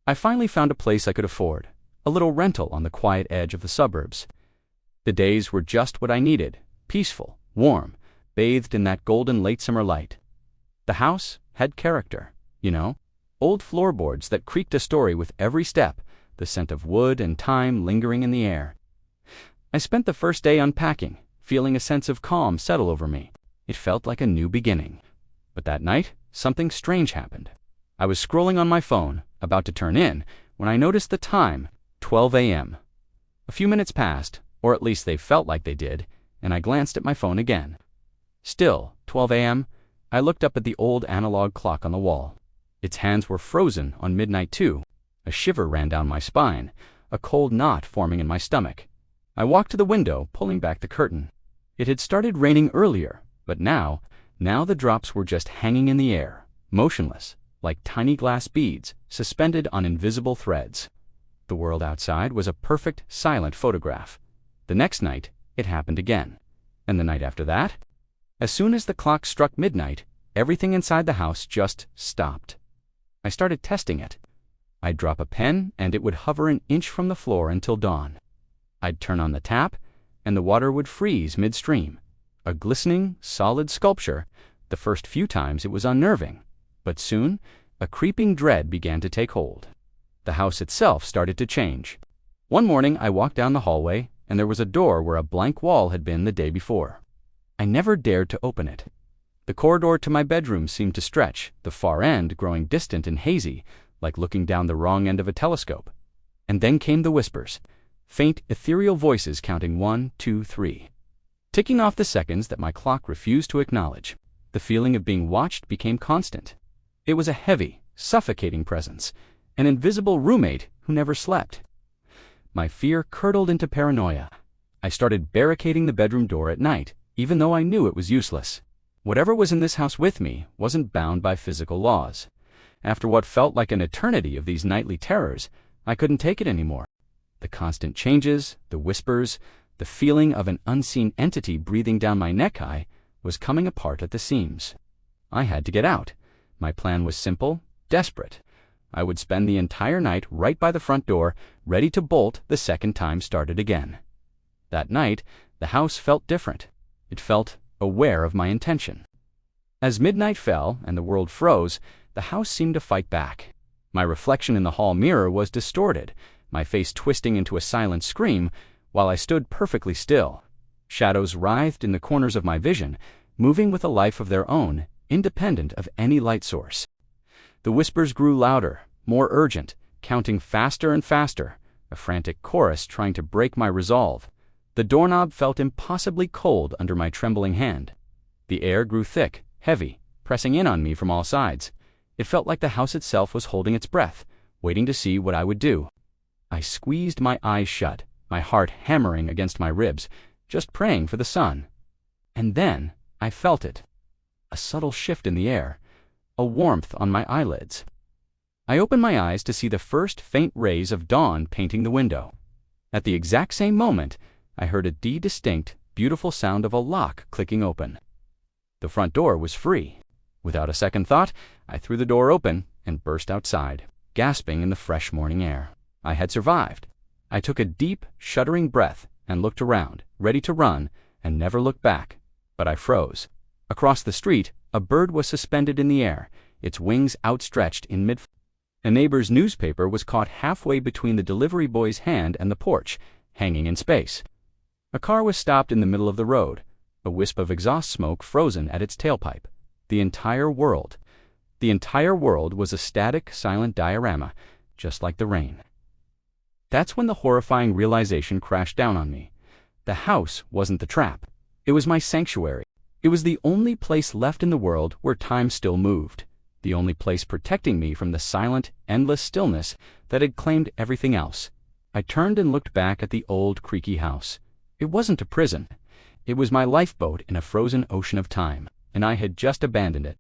I finally found a place I could afford, a little rental on the quiet edge of the suburbs. The days were just what I needed, peaceful, warm, bathed in that golden late summer light. The house had character, old floorboards that creaked a story with every step, the scent of wood and time lingering in the air. I spent the first day unpacking, feeling a sense of calm settle over me. It felt like a new beginning. But that night, something strange happened. I was scrolling on my phone, about to turn in, when I noticed the time, 12 a.m. A few minutes passed, or at least they felt like they did, and I glanced at my phone again. Still, 12 a.m., I looked up at the old analog clock on the wall. Its hands were frozen on midnight too. A shiver ran down my spine, a cold knot forming in my stomach. I walked to the window, pulling back the curtain. It had started raining earlier, but now the drops were just hanging in the air, motionless, like tiny glass beads suspended on invisible threads. The world outside was a perfect, silent photograph. The next night, it happened again. And the night after that? As soon as the clock struck midnight, everything inside the house just stopped. I started testing it. I'd drop a pen and it would hover an inch from the floor until dawn. I'd turn on the tap and the water would freeze midstream. A glistening, solid sculpture. The first few times it was unnerving, but soon a creeping dread began to take hold. The house itself started to change. One morning I walked down the hallway and there was a door where a blank wall had been the day before. I never dared to open it. The corridor to my bedroom seemed to stretch, the far end growing distant and hazy, like looking down the wrong end of a telescope. And then came the whispers, faint, ethereal voices counting 1, 2, 3. Ticking off the seconds that my clock refused to acknowledge. The feeling of being watched became constant. It was a heavy, suffocating presence, an invisible roommate who never slept. My fear curdled into paranoia. I started barricading the bedroom door at night, even though I knew it was useless. Whatever was in this house with me wasn't bound by physical laws. After what felt like an eternity of these nightly terrors, I couldn't take it anymore. The constant changes, the whispers, the feeling of an unseen entity breathing down my neck was coming apart at the seams. I had to get out. My plan was simple, desperate. I would spend the entire night right by the front door, ready to bolt the second time started again. That night, the house felt different. It felt aware of my intention. As midnight fell and the world froze, the house seemed to fight back. My reflection in the hall mirror was distorted, my face twisting into a silent scream, while I stood perfectly still. Shadows writhed in the corners of my vision, moving with a life of their own, independent of any light source. The whispers grew louder, more urgent, counting faster and faster, a frantic chorus trying to break my resolve. The doorknob felt impossibly cold under my trembling hand. The air grew thick, heavy, pressing in on me from all sides. It felt like the house itself was holding its breath, waiting to see what I would do. I squeezed my eyes shut, my heart hammering against my ribs, just praying for the sun. And then I felt it. A subtle shift in the air, a warmth on my eyelids. I opened my eyes to see the first faint rays of dawn painting the window. At the exact same moment, I heard a distinct, beautiful sound of a lock clicking open. The front door was free. Without a second thought, I threw the door open and burst outside, gasping in the fresh morning air. I had survived. I took a deep, shuddering breath and looked around, ready to run, and never looked back. But I froze. Across the street, a bird was suspended in the air, its wings outstretched in mid-flight. A neighbor's newspaper was caught halfway between the delivery boy's hand and the porch, hanging in space. A car was stopped in the middle of the road, a wisp of exhaust smoke frozen at its tailpipe. The entire world was a static, silent diorama, just like the rain. That's when the horrifying realization crashed down on me. The house wasn't the trap. It was my sanctuary. It was the only place left in the world where time still moved. The only place protecting me from the silent, endless stillness that had claimed everything else. I turned and looked back at the old, creaky house. It wasn't a prison. It was my lifeboat in a frozen ocean of time, and I had just abandoned it.